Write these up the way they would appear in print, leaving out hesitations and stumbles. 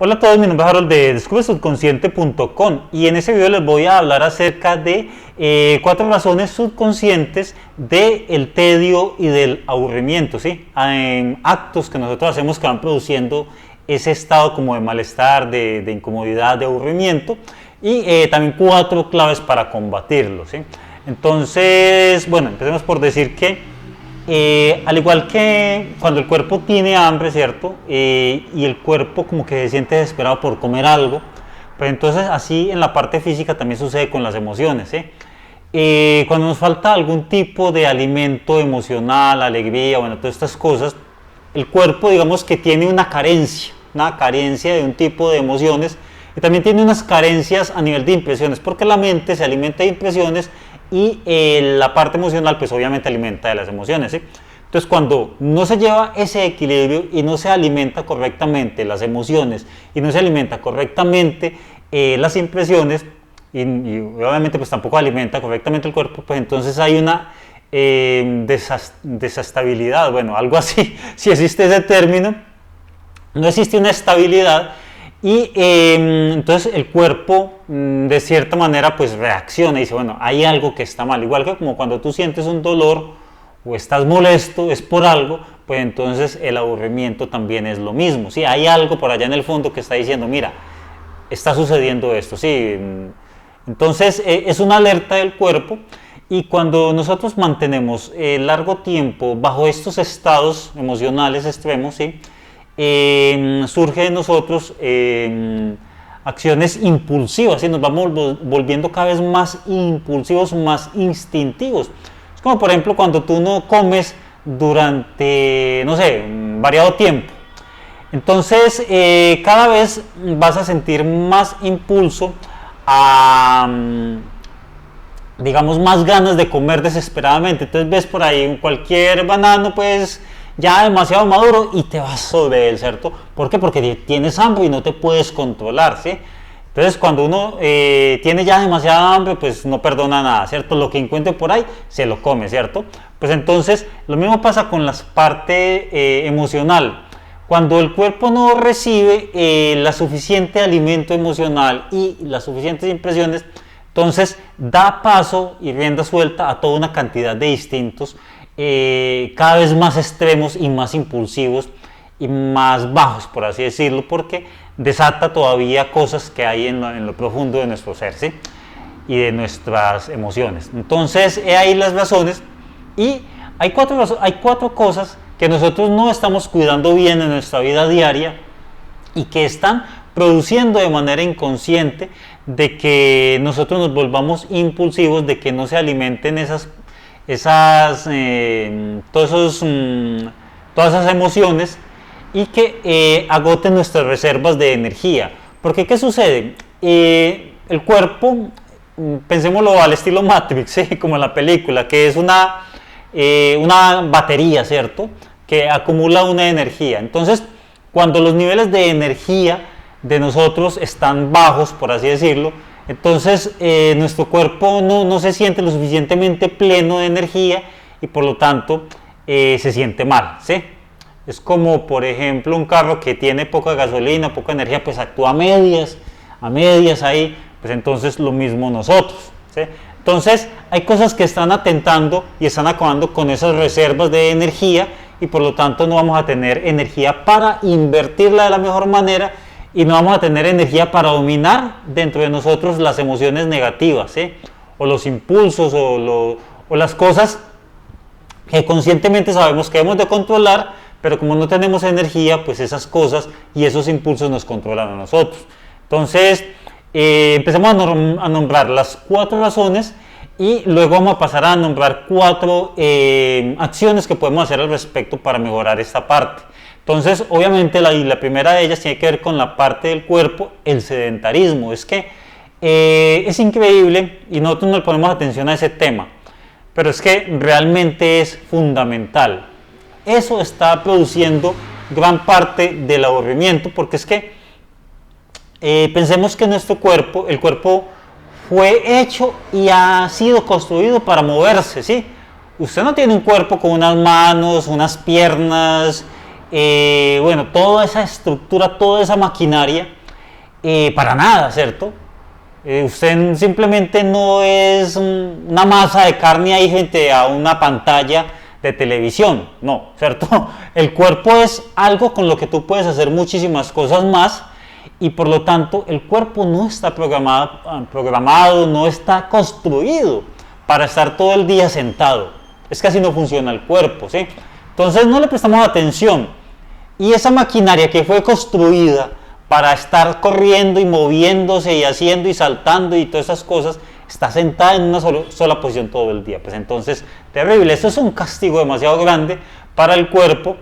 Hola a todos, mi nombre es Harold de descubresubconsciente.com y en este video les voy a hablar acerca de 4 razones subconscientes del tedio y del aburrimiento, ¿sí? Actos que nosotros hacemos que van produciendo ese estado como de malestar, de incomodidad, de aburrimiento, y también 4 claves para combatirlo, ¿sí? Entonces, bueno, empecemos por decir que al igual que cuando el cuerpo tiene hambre, ¿cierto? Y el cuerpo como que se siente desesperado por comer algo, pues entonces así en la parte física también sucede con las emociones, ¿sí? Cuando nos falta algún tipo de alimento emocional, alegría, bueno, todas estas cosas, el cuerpo digamos que tiene una carencia de un tipo de emociones, y también tiene unas carencias a nivel de impresiones, porque la mente se alimenta de impresiones y la parte emocional pues obviamente alimenta de las emociones, ¿sí? Entonces cuando no se lleva ese equilibrio y no se alimenta correctamente las emociones y no se alimenta correctamente las impresiones y obviamente pues tampoco alimenta correctamente el cuerpo, pues entonces hay una desestabilidad, bueno, algo así, si existe ese término, no existe una estabilidad. Y entonces el cuerpo de cierta manera pues reacciona y dice, bueno, hay algo que está mal, igual que como cuando tú sientes un dolor o estás molesto, es por algo, pues entonces el aburrimiento también es lo mismo, ¿sí? Hay algo por allá en el fondo que está diciendo, mira, está sucediendo esto, ¿sí? Entonces es una alerta del cuerpo, y cuando nosotros mantenemos largo tiempo bajo estos estados emocionales extremos, ¿sí? Surge en nosotros acciones impulsivas, y nos vamos volviendo cada vez más impulsivos, más instintivos. Es como por ejemplo cuando tú no comes durante, no sé, variado tiempo. Entonces cada vez vas a sentir más impulso digamos, más ganas de comer desesperadamente. Entonces ves por ahí cualquier banano, pues ya demasiado maduro, y te vas sobre él, ¿cierto? ¿Por qué? Porque tienes hambre y no te puedes controlar, ¿sí? Entonces cuando uno tiene ya demasiada hambre, pues no perdona nada, ¿cierto? Lo que encuentre por ahí, se lo come, ¿cierto? Pues entonces lo mismo pasa con la parte emocional. Cuando el cuerpo no recibe la suficiente alimento emocional y las suficientes impresiones, entonces da paso y rienda suelta a toda una cantidad de instintos cada vez más extremos y más impulsivos y más bajos, por así decirlo, porque desata todavía cosas que hay en lo profundo de nuestro ser, ¿sí? Y de nuestras emociones. Entonces, he ahí las razones, y hay 4 cosas que nosotros no estamos cuidando bien en nuestra vida diaria y que están produciendo de manera inconsciente de que nosotros nos volvamos impulsivos, de que no se alimenten todas esas emociones, y que agoten nuestras reservas de energía. Porque ¿qué sucede? El cuerpo, pensémoslo al estilo Matrix, ¿sí? Como en la película, que es una batería, ¿cierto? Que acumula una energía. Entonces, cuando los niveles de energía de nosotros están bajos, por así decirlo, entonces nuestro cuerpo no se siente lo suficientemente pleno de energía, y por lo tanto se siente mal, ¿sí? Es como por ejemplo un carro que tiene poca gasolina, poca energía, pues actúa a medias ahí, pues entonces lo mismo nosotros, ¿sí? Entonces hay cosas que están atentando y están acabando con esas reservas de energía, y por lo tanto no vamos a tener energía para invertirla de la mejor manera, y no vamos a tener energía para dominar dentro de nosotros las emociones negativas, ¿sí? O los impulsos o las cosas que conscientemente sabemos que debemos de controlar, pero como no tenemos energía, pues esas cosas y esos impulsos nos controlan a nosotros. Entonces empecemos a nombrar las 4 razones, y luego vamos a pasar a nombrar 4 acciones que podemos hacer al respecto para mejorar esta parte. Entonces, obviamente, la primera de ellas tiene que ver con la parte del cuerpo, el sedentarismo. Es que es increíble, y nosotros no le ponemos atención a ese tema, pero es que realmente es fundamental. Eso está produciendo gran parte del aburrimiento, porque es que pensemos que nuestro cuerpo, el cuerpo fue hecho y ha sido construido para moverse, ¿sí? Usted no tiene un cuerpo con unas manos, unas piernas, bueno, toda esa estructura, toda esa maquinaria, para nada, ¿cierto? Usted simplemente no es una masa de carne ahí frente a una pantalla de televisión, no, ¿cierto? El cuerpo es algo con lo que tú puedes hacer muchísimas cosas más y por lo tanto el cuerpo no está programado, no está construido para estar todo el día sentado. Es que así no funciona el cuerpo, ¿sí? Entonces no le prestamos atención y esa maquinaria que fue construida para estar corriendo y moviéndose y haciendo y saltando y todas esas cosas, está sentada en una sola posición todo el día. Pues entonces, terrible. Esto es un castigo demasiado grande para el cuerpo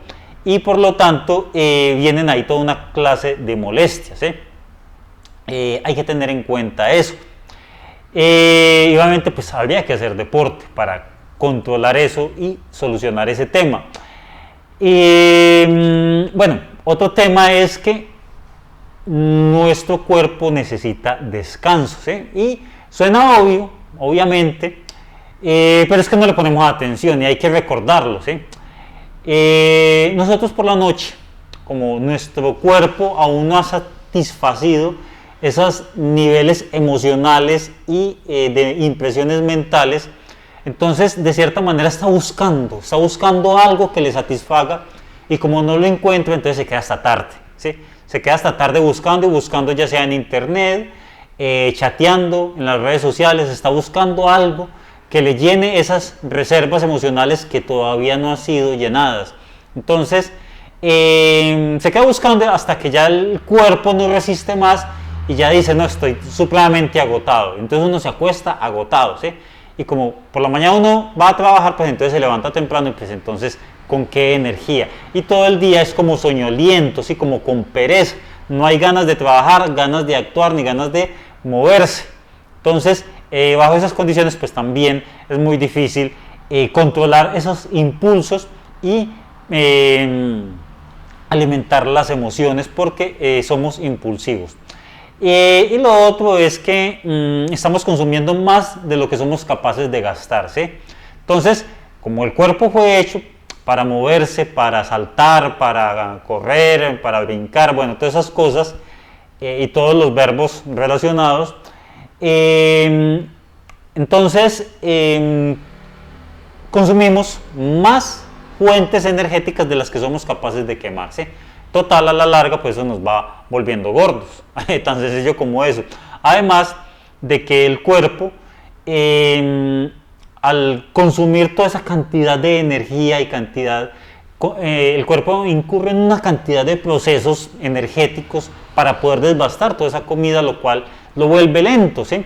y por lo tanto vienen ahí toda una clase de molestias. Hay que tener en cuenta eso. Y obviamente pues habría que hacer deporte para controlar eso y solucionar ese tema. Bueno, otro tema es que nuestro cuerpo necesita descanso, ¿sí? Y suena obvio, obviamente, pero es que no le ponemos atención y hay que recordarlo, ¿sí? Nosotros por la noche, como nuestro cuerpo aún no ha satisfacido esos niveles emocionales y de impresiones mentales, entonces de cierta manera está buscando algo que le satisfaga y como no lo encuentra, entonces se queda hasta tarde, ¿sí? Se queda hasta tarde buscando y buscando, ya sea en internet, chateando en las redes sociales, está buscando algo que le llene esas reservas emocionales que todavía no han sido llenadas. Entonces se queda buscando hasta que ya el cuerpo no resiste más y ya dice, no, estoy supremamente agotado. Entonces uno se acuesta agotado, ¿sí? Y como por la mañana uno va a trabajar, pues entonces se levanta temprano y pues entonces con qué energía. Y todo el día es como soñoliento, ¿sí? Como con pereza. No hay ganas de trabajar, ganas de actuar, ni ganas de moverse. Entonces, bajo esas condiciones, pues también es muy difícil controlar esos impulsos y alimentar las emociones porque somos impulsivos. Y lo otro es que estamos consumiendo más de lo que somos capaces de gastar, ¿sí? Entonces, como el cuerpo fue hecho para moverse, para saltar, para correr, para brincar, bueno, todas esas cosas y todos los verbos relacionados, entonces consumimos más fuentes energéticas de las que somos capaces de quemar, ¿sí? Total, a la larga, pues eso nos va volviendo gordos, tan sencillo como eso. Además de que el cuerpo, al consumir toda esa cantidad de energía y el cuerpo incurre en una cantidad de procesos energéticos para poder desbastar toda esa comida, lo cual lo vuelve lento, ¿sí?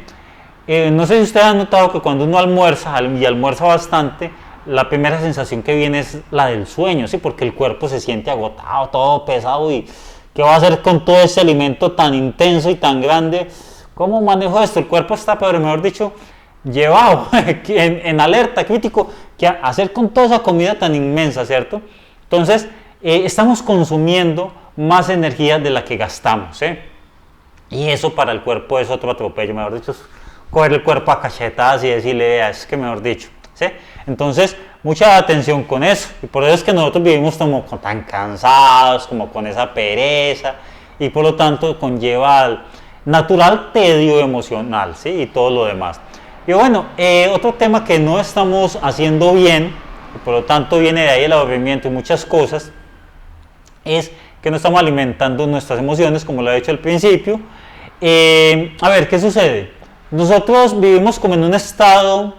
No sé si ustedes han notado que cuando uno almuerza y almuerza bastante, la primera sensación que viene es la del sueño, ¿sí? Porque el cuerpo se siente agotado, todo pesado y ¿qué va a hacer con todo ese alimento tan intenso y tan grande? ¿Cómo manejo esto? El cuerpo está, pero mejor dicho, llevado en alerta crítico, que hacer con toda esa comida tan inmensa, ¿cierto? Entonces, estamos consumiendo más energía de la que gastamos, y eso para el cuerpo es otro atropello, mejor dicho, es coger el cuerpo a cachetadas y decirle, es que mejor dicho, ¿sí? Entonces, mucha atención con eso, y por eso es que nosotros vivimos como tan cansados, como con esa pereza, y por lo tanto conlleva al natural tedio emocional, ¿sí? Y todo lo demás. Y bueno, otro tema que no estamos haciendo bien, y por lo tanto viene de ahí el aburrimiento y muchas cosas, es que no estamos alimentando nuestras emociones, como lo he dicho al principio. A ver, ¿qué sucede? Nosotros vivimos como en un estado,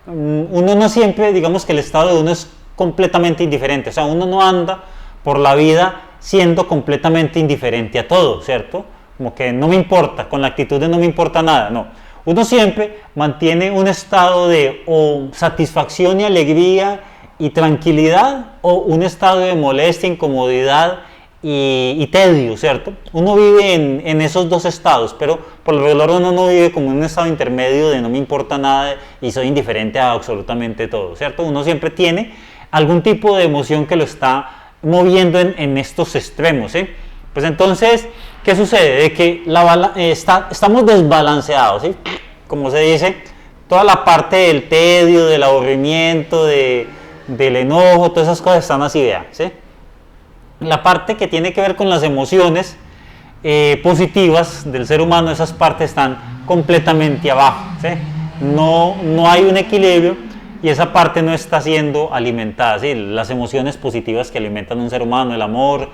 uno no siempre, digamos que el estado de uno es completamente indiferente, o sea, uno no anda por la vida siendo completamente indiferente a todo, ¿cierto? Como que no me importa, con la actitud de no me importa nada, no. Uno siempre mantiene un estado de o satisfacción y alegría y tranquilidad o un estado de molestia, incomodidad y tedio, ¿cierto? Uno vive en esos dos estados, pero por lo regular uno no vive como en un estado intermedio de no me importa nada y soy indiferente a absolutamente todo, ¿cierto? Uno siempre tiene algún tipo de emoción que lo está moviendo en estos extremos, ¿sí? Pues entonces, ¿qué sucede? De que estamos desbalanceados, ¿sí? Como se dice, toda la parte del tedio, del aburrimiento, del enojo, todas esas cosas están así, vean, ¿sí? la parte que tiene que ver con las emociones positivas del ser humano, esas partes están completamente abajo, ¿sí? No hay un equilibrio y esa parte no está siendo alimentada, ¿sí? Las emociones positivas que alimentan a un ser humano, el amor,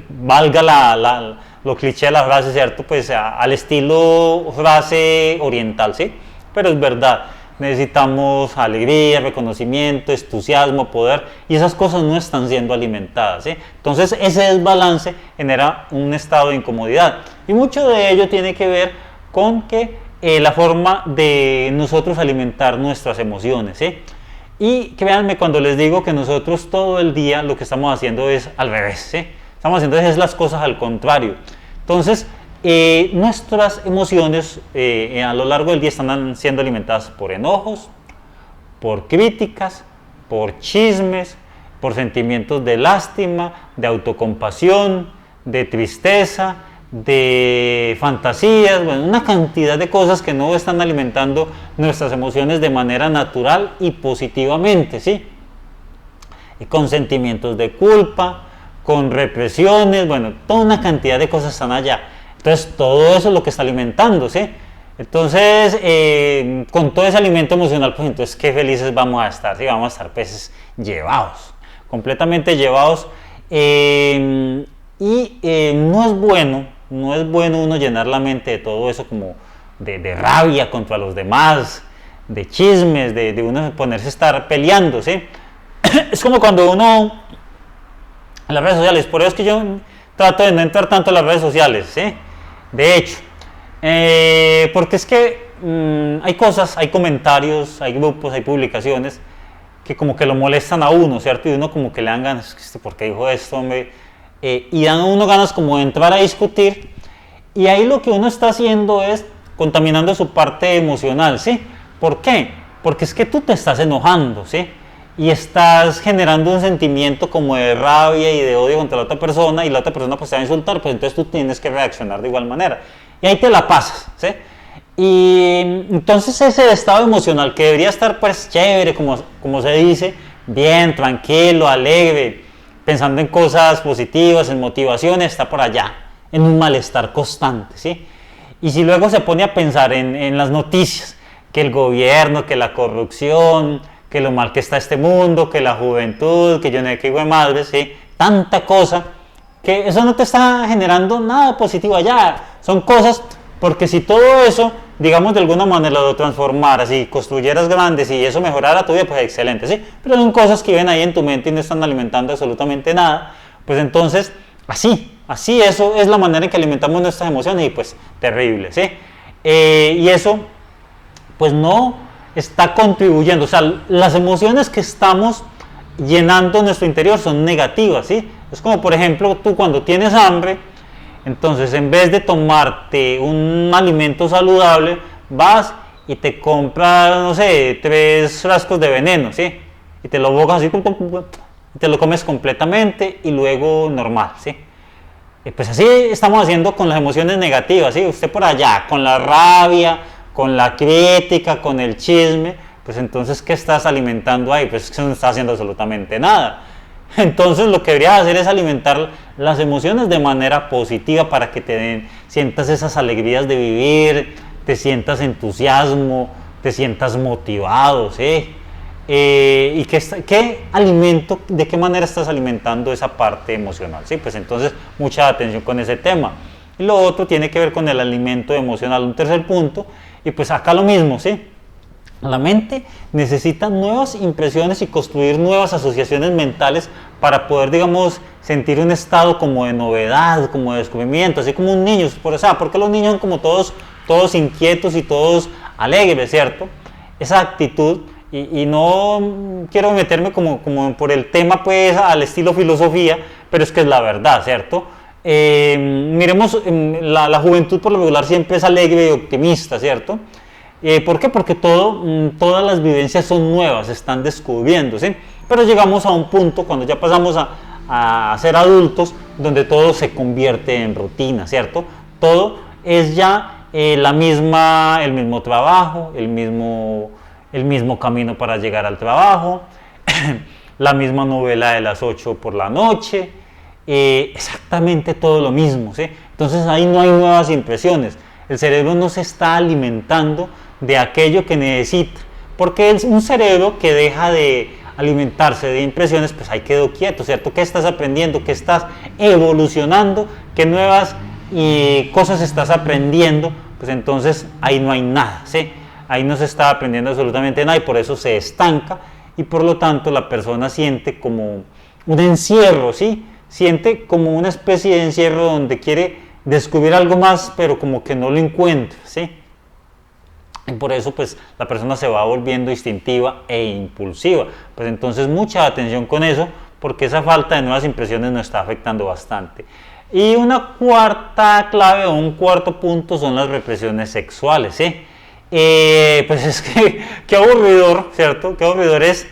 valga lo cliché de la frase, ¿cierto? Pues al estilo frase oriental, ¿sí? Pero es verdad, necesitamos alegría, reconocimiento, entusiasmo, poder, y esas cosas no están siendo alimentadas, ¿sí? Entonces ese desbalance genera un estado de incomodidad, y mucho de ello tiene que ver con que la forma de nosotros alimentar nuestras emociones, ¿sí? Y créanme cuando les digo que nosotros todo el día lo que estamos haciendo es al revés, ¿sí? Estamos haciendo es las cosas al contrario. Entonces, nuestras emociones a lo largo del día están siendo alimentadas por enojos, por críticas, por chismes, por sentimientos de lástima, de autocompasión, de tristeza, de fantasías, bueno, una cantidad de cosas que no están alimentando nuestras emociones de manera natural y positivamente, ¿sí? Y con sentimientos de culpa, con represiones, bueno, toda una cantidad de cosas están allá. Entonces todo eso es lo que está alimentando, ¿sí? Entonces, con todo ese alimento emocional, pues entonces qué felices vamos a estar, ¿sí? Vamos a estar pues llevados, completamente llevados, y no es bueno uno llenar la mente de todo eso como de rabia contra los demás, de chismes, de uno ponerse a estar peleando, ¿sí? Es como cuando uno en las redes sociales, por eso es que yo trato de no entrar tanto en las redes sociales, ¿sí? De hecho, porque es que hay cosas, hay comentarios, hay grupos, hay publicaciones que como que lo molestan a uno, ¿cierto? Y uno como que le dan ganas, ¿por qué dijo esto, hombre? Y dan a uno ganas como de entrar a discutir, y ahí lo que uno está haciendo es contaminando su parte emocional, ¿sí? ¿Por qué? Porque es que tú te estás enojando, ¿sí? Y estás generando un sentimiento como de rabia y de odio contra la otra persona, y la otra persona pues te va a insultar, pues entonces tú tienes que reaccionar de igual manera, y ahí te la pasas, ¿sí? Y entonces ese estado emocional que debería estar pues chévere, como se dice, bien, tranquilo, alegre, pensando en cosas positivas, en motivaciones, está por allá, en un malestar constante, ¿sí? Y si luego se pone a pensar en las noticias, que el gobierno, que la corrupción, que lo mal que está este mundo, que la juventud, que yo no sé qué hijo de madre, ¿sí? Tanta cosa, que eso no te está generando nada positivo allá. Son cosas, porque si todo eso, digamos de alguna manera lo transformaras y construyeras grandes y eso mejorara tu vida, pues excelente, ¿sí? Pero son cosas que viven ahí en tu mente y no están alimentando absolutamente nada, pues entonces, así eso es la manera en que alimentamos nuestras emociones, y pues terrible, ¿sí? Y eso, pues no está contribuyendo, o sea, las emociones que estamos llenando nuestro interior son negativas, ¿sí? Es como, por ejemplo, tú cuando tienes hambre, entonces en vez de tomarte un alimento saludable, vas y te compras, no sé, 3 frascos de veneno, ¿sí? Y te lo bogas así, y te lo comes completamente y luego normal, ¿sí? Y pues así estamos haciendo con las emociones negativas, ¿sí? Usted por allá, con la rabia, con la crítica, con el chisme, pues entonces ¿qué estás alimentando ahí? Pues que no está haciendo absolutamente nada. Entonces lo que deberías hacer es alimentar las emociones de manera positiva para que sientas esas alegrías de vivir, te sientas entusiasmo, te sientas motivado, ¿sí? Y qué alimento, de qué manera estás alimentando esa parte emocional, ¿sí? Pues entonces mucha atención con ese tema. Y lo otro tiene que ver con el alimento emocional, un tercer punto, y pues acá lo mismo, ¿sí? La mente necesita nuevas impresiones y construir nuevas asociaciones mentales para poder, digamos, sentir un estado como de novedad, como de descubrimiento, así como un niño, porque los niños son como todos inquietos y todos alegres, ¿cierto? Esa actitud, y no quiero meterme como por el tema, pues, al estilo filosofía, pero es que es la verdad, ¿cierto? Miremos, la juventud por lo regular siempre es alegre y optimista, ¿cierto? ¿Por qué? Porque todas las vivencias son nuevas, se están descubriendo, ¿sí? Pero llegamos a un punto cuando ya pasamos a ser adultos, donde todo se convierte en rutina, ¿cierto? Todo es ya el mismo trabajo, el mismo camino para llegar al trabajo, la misma novela de las 8 por la noche, exactamente todo lo mismo, ¿sí? Entonces ahí no hay nuevas impresiones. El cerebro no se está alimentando de aquello que necesita, porque es un cerebro que deja de alimentarse de impresiones, pues ahí quedó quieto, ¿cierto? ¿Qué estás aprendiendo? ¿Qué estás evolucionando? ¿Qué nuevas cosas estás aprendiendo? Pues entonces ahí no hay nada, ¿sí? Ahí no se está aprendiendo absolutamente nada y por eso se estanca y por lo tanto la persona siente como un encierro, ¿sí? Siente como una especie de encierro donde quiere descubrir algo más, pero como que no lo encuentra, ¿sí? Y por eso pues la persona se va volviendo instintiva e impulsiva. Pues entonces mucha atención con eso, porque esa falta de nuevas impresiones nos está afectando bastante. Y una cuarta clave o un cuarto punto son las represiones sexuales, ¿sí? Pues es que qué aburridor, ¿cierto? Qué aburridor es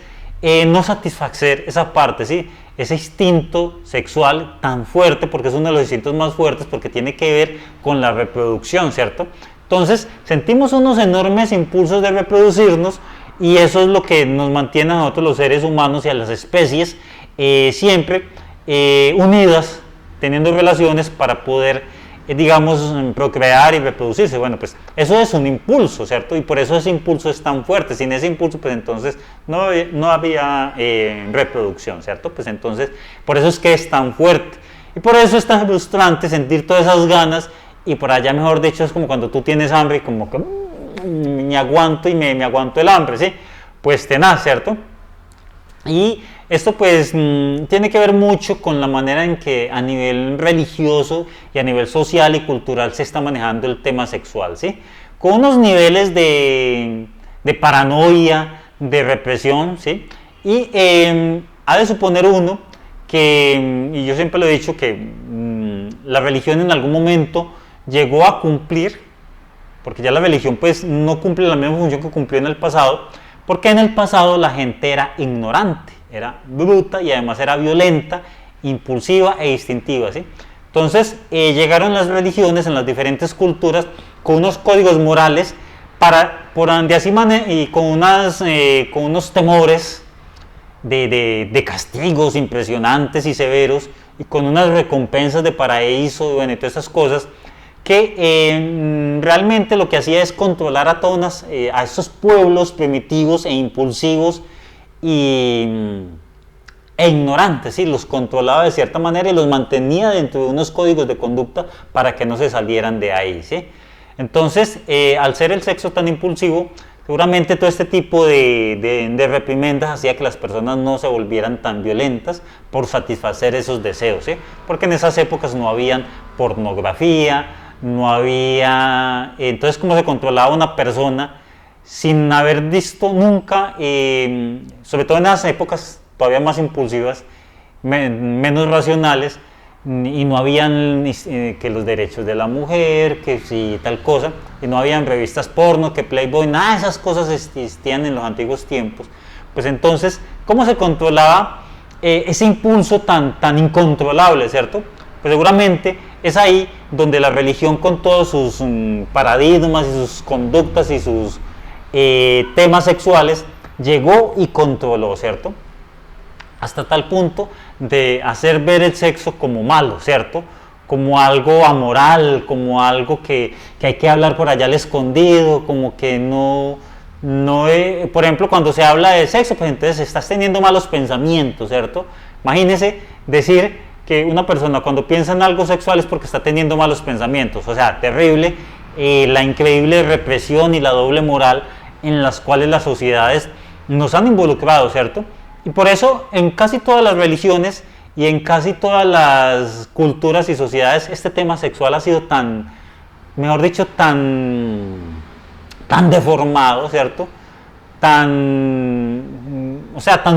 no satisfacer esa parte, ¿sí? Ese instinto sexual tan fuerte, porque es uno de los instintos más fuertes, porque tiene que ver con la reproducción, ¿cierto? Entonces sentimos unos enormes impulsos de reproducirnos y eso es lo que nos mantiene a nosotros los seres humanos y a las especies siempre unidas, teniendo relaciones para poder digamos, procrear y reproducirse. Bueno, pues eso es un impulso, ¿cierto? Y por eso ese impulso es tan fuerte. Sin ese impulso, pues entonces no había reproducción, ¿cierto? Pues entonces, por eso es que es tan fuerte. Y por eso es tan frustrante sentir todas esas ganas y por allá, mejor dicho, es como cuando tú tienes hambre y como que me aguanto y me aguanto el hambre, ¿sí? Pues tenaz, ¿cierto? Y esto pues tiene que ver mucho con la manera en que a nivel religioso y a nivel social y cultural se está manejando el tema sexual, ¿sí? Con unos niveles de paranoia, de represión, ¿sí? Y ha de suponer uno que, y yo siempre lo he dicho, que la religión en algún momento llegó a cumplir, porque ya la religión pues no cumple la misma función que cumplió en el pasado, porque en el pasado la gente era ignorante, era bruta y además era violenta, impulsiva e instintiva, ¿sí? Entonces llegaron las religiones en las diferentes culturas con unos códigos morales y con unos temores de castigos impresionantes y severos y con unas recompensas de paraíso, bueno, y todas esas cosas que realmente lo que hacía es controlar a esos pueblos primitivos e impulsivos e ignorantes, ¿sí? Los controlaba de cierta manera y los mantenía dentro de unos códigos de conducta para que no se salieran de ahí, ¿sí? Entonces, al ser el sexo tan impulsivo, seguramente todo este tipo de reprimendas hacía que las personas no se volvieran tan violentas por satisfacer esos deseos, ¿sí? Porque en esas épocas no había pornografía, no había... Entonces, ¿cómo se controlaba una persona sin haber visto nunca, sobre todo en esas épocas todavía más impulsivas, menos racionales, y no habían que los derechos de la mujer, que si tal cosa, y no habían revistas porno, que Playboy, nada de esas cosas existían en los antiguos tiempos? Pues entonces, ¿cómo se controlaba ese impulso tan incontrolable, ¿cierto? Pues seguramente es ahí donde la religión, con todos sus paradigmas y sus conductas y sus temas sexuales, llegó y controló, ¿cierto? Hasta tal punto de hacer ver el sexo como malo, ¿cierto? Como algo amoral, como algo que hay que hablar por allá al escondido, como que por ejemplo, cuando se habla de sexo, pues entonces estás teniendo malos pensamientos, ¿cierto? Imagínese decir que una persona cuando piensa en algo sexual es porque está teniendo malos pensamientos, o sea, terrible la increíble represión y la doble moral en las cuales las sociedades nos han involucrado, ¿cierto? Y por eso en casi todas las religiones y en casi todas las culturas y sociedades este tema sexual ha sido tan deformado, ¿cierto? Tan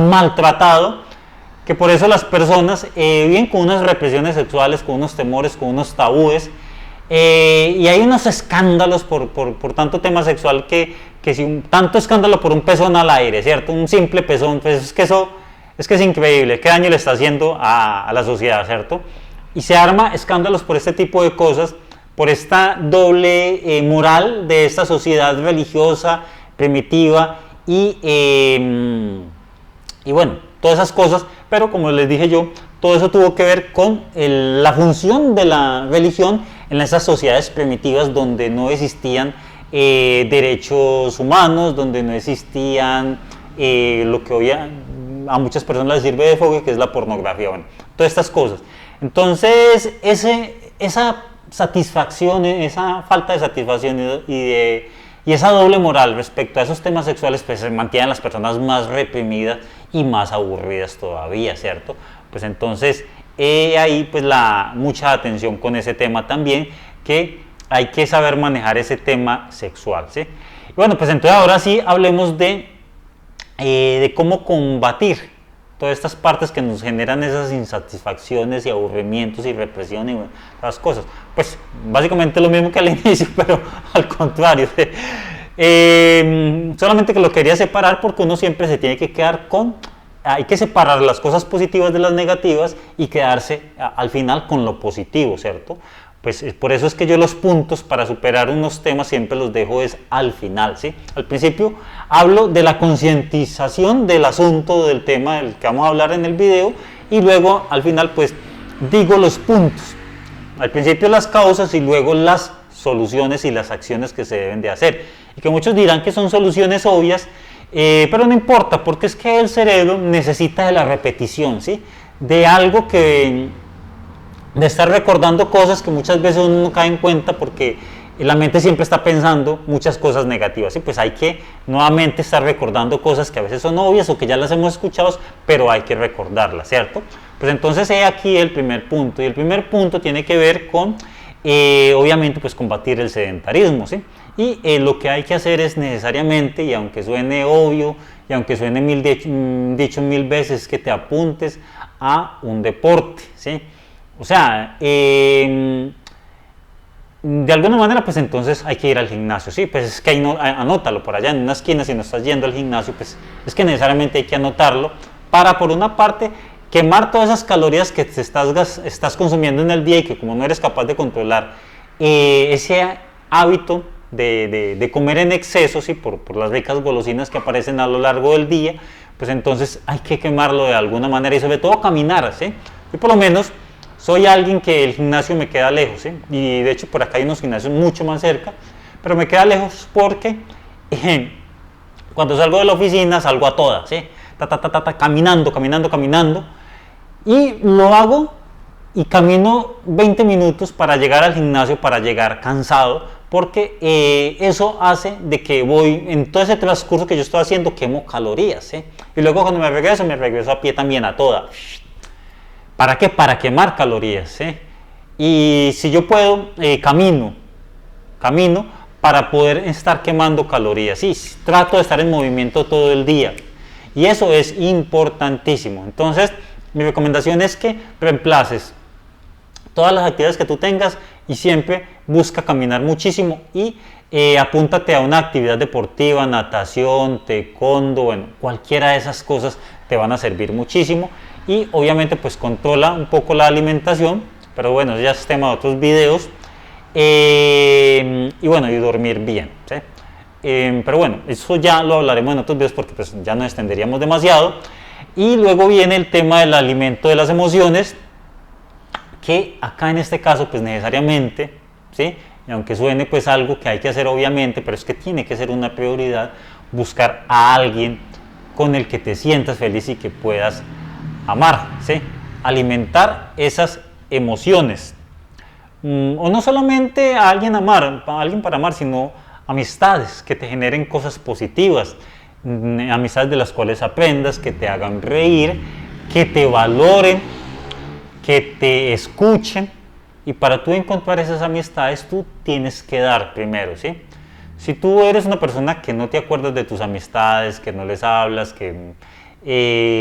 maltratado, que por eso las personas viven con unas represiones sexuales, con unos temores, con unos tabúes, y hay unos escándalos por tanto tema sexual que si tanto escándalo por un pezón al aire, ¿cierto? Un simple pezón, pues es que es increíble, qué daño le está haciendo a la sociedad, ¿cierto? Y se arma escándalos por este tipo de cosas, por esta doble moral de esta sociedad religiosa, primitiva y bueno, todas esas cosas, pero como les dije yo, todo eso tuvo que ver con la función de la religión en esas sociedades primitivas donde no existían derechos humanos, donde no existían lo que hoy a muchas personas les sirve de foco, que es la pornografía, bueno, todas estas cosas. Entonces, esa satisfacción, esa falta de satisfacción y esa doble moral respecto a esos temas sexuales, pues se mantienen las personas más reprimidas y más aburridas todavía, ¿cierto? Pues entonces, ahí pues mucha atención con ese tema también, que hay que saber manejar ese tema sexual, ¿sí? Y bueno, pues entonces ahora sí hablemos de cómo combatir todas estas partes que nos generan esas insatisfacciones y aburrimientos y represión y bueno, las cosas. Pues básicamente lo mismo que al inicio, pero al contrario. Solamente que lo quería separar porque uno siempre se tiene que quedar hay que separar las cosas positivas de las negativas y quedarse al final con lo positivo, ¿cierto? Pues por eso es que yo los puntos para superar unos temas siempre los dejo al final, ¿sí? Al principio hablo de la concientización del asunto, del tema del que vamos a hablar en el video, y luego al final pues digo los puntos. Al principio las causas y luego las soluciones y las acciones que se deben de hacer. Y que muchos dirán que son soluciones obvias, pero no importa, porque es que el cerebro necesita de la repetición, ¿sí? De algo de estar recordando cosas que muchas veces uno no cae en cuenta porque la mente siempre está pensando muchas cosas negativas, y pues hay que nuevamente estar recordando cosas que a veces son obvias o que ya las hemos escuchado, pero hay que recordarlas, ¿cierto? Pues entonces he aquí el primer punto, y el primer punto tiene que ver con obviamente pues combatir el sedentarismo, ¿sí? Y lo que hay que hacer es necesariamente, y aunque suene obvio y aunque suene dicho mil veces, que te apuntes a un deporte, ¿sí? O sea, de alguna manera, pues entonces hay que ir al gimnasio, ¿sí? Pues es que ahí anótalo por allá en una esquina, si no estás yendo al gimnasio, pues es que necesariamente hay que anotarlo para, por una parte, quemar todas esas calorías que te estás consumiendo en el día y que como no eres capaz de controlar ese hábito de comer en exceso, ¿sí? Por las ricas golosinas que aparecen a lo largo del día, pues entonces hay que quemarlo de alguna manera y sobre todo caminar, ¿sí? Y por lo menos soy alguien que el gimnasio me queda lejos, ¿sí? Y de hecho por acá hay unos gimnasios mucho más cerca, pero me queda lejos porque cuando salgo de la oficina salgo a todas, ¿sí? Caminando, y lo hago y camino 20 minutos para llegar al gimnasio, para llegar cansado, porque eso hace de que voy, en todo ese transcurso que yo estoy haciendo, quemo calorías, ¿sí? Y luego cuando me regreso a pie también a toda. ¿Para qué? Para quemar calorías, ¿sí? Y si yo puedo, camino para poder estar quemando calorías, ¿sí? Trato de estar en movimiento todo el día y eso es importantísimo. Entonces mi recomendación es que reemplaces todas las actividades que tú tengas y siempre busca caminar muchísimo y apúntate a una actividad deportiva, natación, taekwondo, bueno, cualquiera de esas cosas te van a servir muchísimo. Y obviamente pues controla un poco la alimentación, pero bueno, ya es tema de otros videos, y bueno, y dormir bien, ¿sí? Pero bueno, eso ya lo hablaremos en otros videos porque pues ya nos extenderíamos demasiado. Y luego viene el tema del alimento de las emociones, que acá en este caso pues necesariamente, ¿sí? Y aunque suene pues algo que hay que hacer obviamente, pero es que tiene que ser una prioridad buscar a alguien con el que te sientas feliz y que puedas amar, ¿sí? Alimentar esas emociones, o no solamente a alguien para amar, sino amistades que te generen cosas positivas, amistades de las cuales aprendas, que te hagan reír, que te valoren, que te escuchen. Y para tú encontrar esas amistades tú tienes que dar primero, ¿sí? Si tú eres una persona que no te acuerdas de tus amistades, que no les hablas, que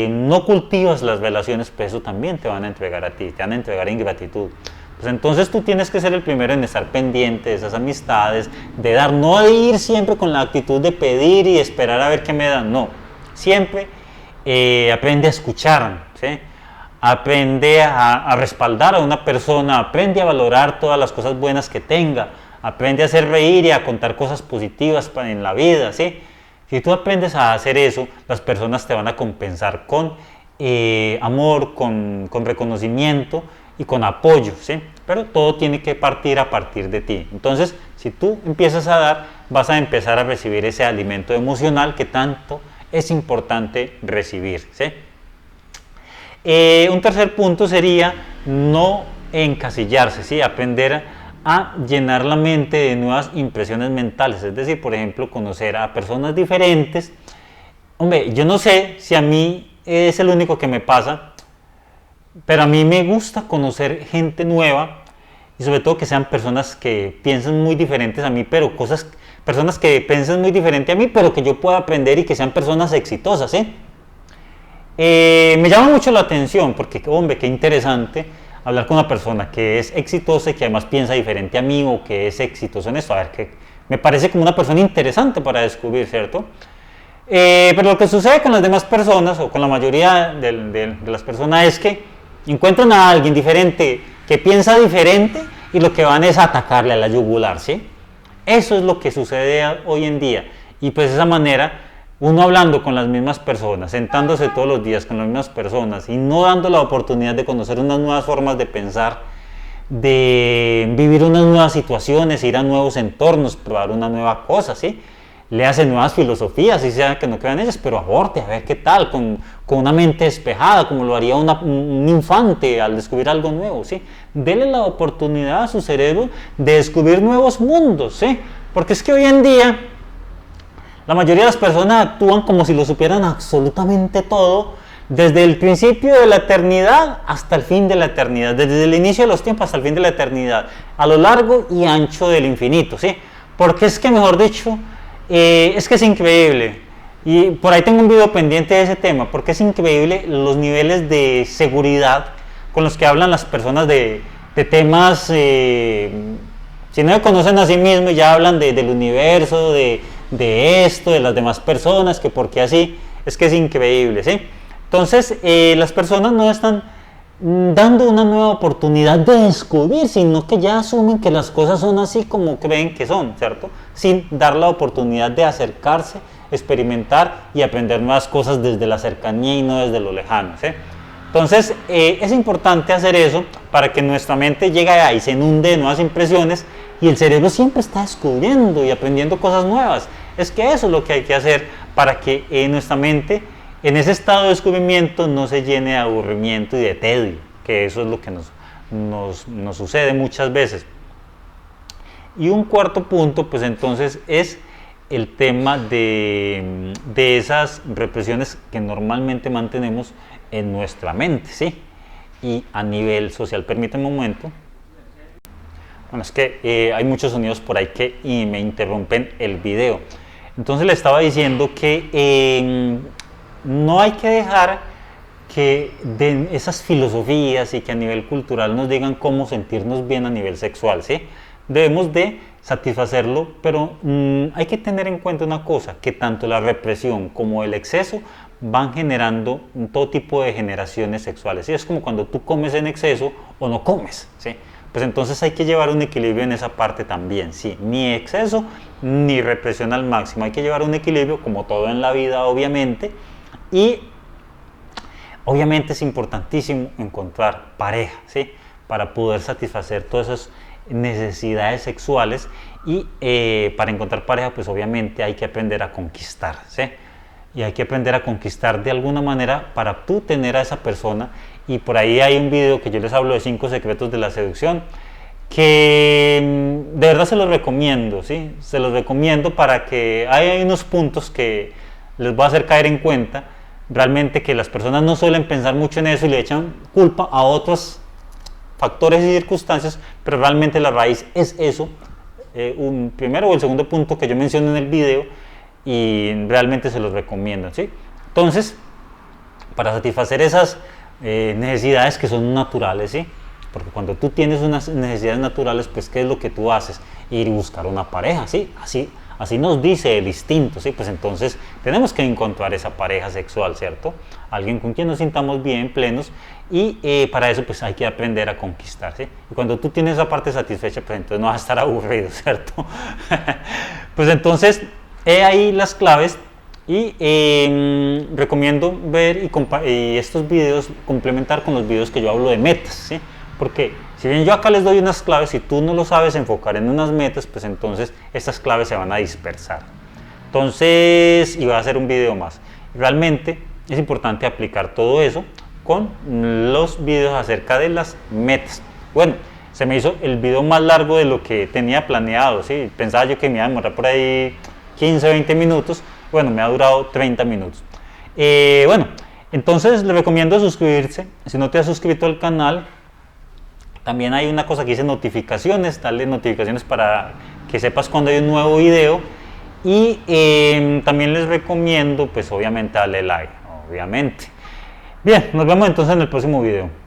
no cultivas las relaciones, pues eso también te van a entregar a ti, te van a entregar ingratitud. Pues entonces tú tienes que ser el primero en estar pendiente de esas amistades, de dar, no de ir siempre con la actitud de pedir y esperar a ver qué me dan, no. Siempre aprende a escuchar, ¿sí? Aprende a respaldar a una persona, aprende a valorar todas las cosas buenas que tenga, aprende a hacer reír y a contar cosas positivas en la vida, ¿sí? Si tú aprendes a hacer eso, las personas te van a compensar con amor, con reconocimiento y con apoyo, ¿sí? Pero todo tiene que partir a partir de ti. Entonces, si tú empiezas a dar, vas a empezar a recibir ese alimento emocional que tanto es importante recibir, ¿sí? Un tercer punto sería no encasillarse, ¿sí? Aprender a llenar la mente de nuevas impresiones mentales, es decir, por ejemplo, conocer a personas diferentes. Hombre, yo no sé si a mí es el único que me pasa, pero a mí me gusta conocer gente nueva y sobre todo que sean personas que piensen muy diferentes a mí, pero personas que piensen muy diferente a mí, pero que yo pueda aprender y que sean personas exitosas, ¿sí? Me llama mucho la atención porque, hombre, qué interesante hablar con una persona que es exitosa y que además piensa diferente a mí o que es exitoso en esto. A ver, que me parece como una persona interesante para descubrir, ¿cierto? Pero lo que sucede con las demás personas o con la mayoría de las personas es que encuentran a alguien diferente que piensa diferente y lo que van es a atacarle a la yugular, ¿sí? Eso es lo que sucede hoy en día y pues de esa manera uno hablando con las mismas personas, sentándose todos los días con las mismas personas y no dando la oportunidad de conocer unas nuevas formas de pensar, de vivir unas nuevas situaciones, ir a nuevos entornos, probar una nueva cosa, ¿sí? Le hace nuevas filosofías, y sea que no crean ellas, pero aborte, a ver qué tal, con una mente despejada, como lo haría un infante al descubrir algo nuevo, ¿sí? Dele la oportunidad a su cerebro de descubrir nuevos mundos, ¿sí? Porque es que hoy en día la mayoría de las personas actúan como si lo supieran absolutamente todo, desde el principio de la eternidad hasta el fin de la eternidad, desde el inicio de los tiempos hasta el fin de la eternidad, a lo largo y ancho del infinito, ¿sí? Porque es que, mejor dicho, es que es increíble, y por ahí tengo un video pendiente de ese tema, porque es increíble los niveles de seguridad con los que hablan las personas de temas, si no se conocen a sí mismos, ya hablan del universo, de esto, de las demás personas, que por qué así, es que es increíble, ¿sí? Entonces, las personas no están dando una nueva oportunidad de descubrir, sino que ya asumen que las cosas son así como creen que son, ¿cierto? Sin dar la oportunidad de acercarse, experimentar y aprender nuevas cosas desde la cercanía y no desde lo lejano, ¿sí? Entonces, es importante hacer eso para que nuestra mente llegue ahí, se inunde de nuevas impresiones y el cerebro siempre está descubriendo y aprendiendo cosas nuevas. Es que eso es lo que hay que hacer para que nuestra mente, en ese estado de descubrimiento, no se llene de aburrimiento y de tedio, que eso es lo que nos sucede muchas veces. Y un cuarto punto, pues entonces, es el tema de esas represiones que normalmente mantenemos en nuestra mente, ¿sí? Y a nivel social. Permítanme un momento. Bueno, es que hay muchos sonidos por ahí que me interrumpen el video. Entonces le estaba diciendo que no hay que dejar que de esas filosofías y que a nivel cultural nos digan cómo sentirnos bien a nivel sexual, ¿sí? Debemos de satisfacerlo, pero hay que tener en cuenta una cosa, que tanto la represión como el exceso van generando todo tipo de generaciones sexuales. ¿Sí? Es como cuando tú comes en exceso o no comes, ¿sí? Pues entonces hay que llevar un equilibrio en esa parte también, ¿sí? Ni exceso ni represión al máximo, hay que llevar un equilibrio como todo en la vida, obviamente, y obviamente es importantísimo encontrar pareja, ¿sí? Para poder satisfacer todas esas necesidades sexuales y para encontrar pareja, pues obviamente hay que aprender a conquistar, ¿sí? Y hay que aprender a conquistar de alguna manera para tú tener a esa persona. Y por ahí hay un video que yo les hablo de 5 secretos de la seducción, que de verdad se los recomiendo, ¿sí? Se los recomiendo para que hay unos puntos que les voy a hacer caer en cuenta, realmente, que las personas no suelen pensar mucho en eso y le echan culpa a otros factores y circunstancias, pero realmente la raíz es eso, un primero o el segundo punto que yo menciono en el video, y realmente se los recomiendo, ¿sí? Entonces, para satisfacer esas necesidades que son naturales, ¿sí? Porque cuando tú tienes unas necesidades naturales, pues ¿qué es lo que tú haces? Ir y buscar una pareja, ¿sí? Así nos dice el instinto, ¿sí? Pues entonces tenemos que encontrar esa pareja sexual, ¿cierto? Alguien con quien nos sintamos bien, plenos, y para eso pues hay que aprender a conquistar, ¿sí? Y cuando tú tienes esa parte satisfecha, pues entonces no vas a estar aburrido, ¿cierto? Pues entonces, he ahí las claves Y recomiendo ver y estos videos complementar con los videos que yo hablo de metas, ¿sí? Porque si bien yo acá les doy unas claves, si tú no lo sabes enfocar en unas metas, pues entonces estas claves se van a dispersar. Entonces, y voy a hacer un video más. Realmente es importante aplicar todo eso con los videos acerca de las metas. Bueno, se me hizo el video más largo de lo que tenía planeado, ¿sí? Pensaba yo que me iba a demorar por ahí 15 o 20 minutos. Bueno, me ha durado 30 minutos. Bueno, entonces le recomiendo suscribirse. Si no te has suscrito al canal, también hay una cosa que dice notificaciones. Dale notificaciones para que sepas cuando hay un nuevo video. Y también les recomiendo, pues obviamente, darle like, obviamente. Bien, nos vemos entonces en el próximo video.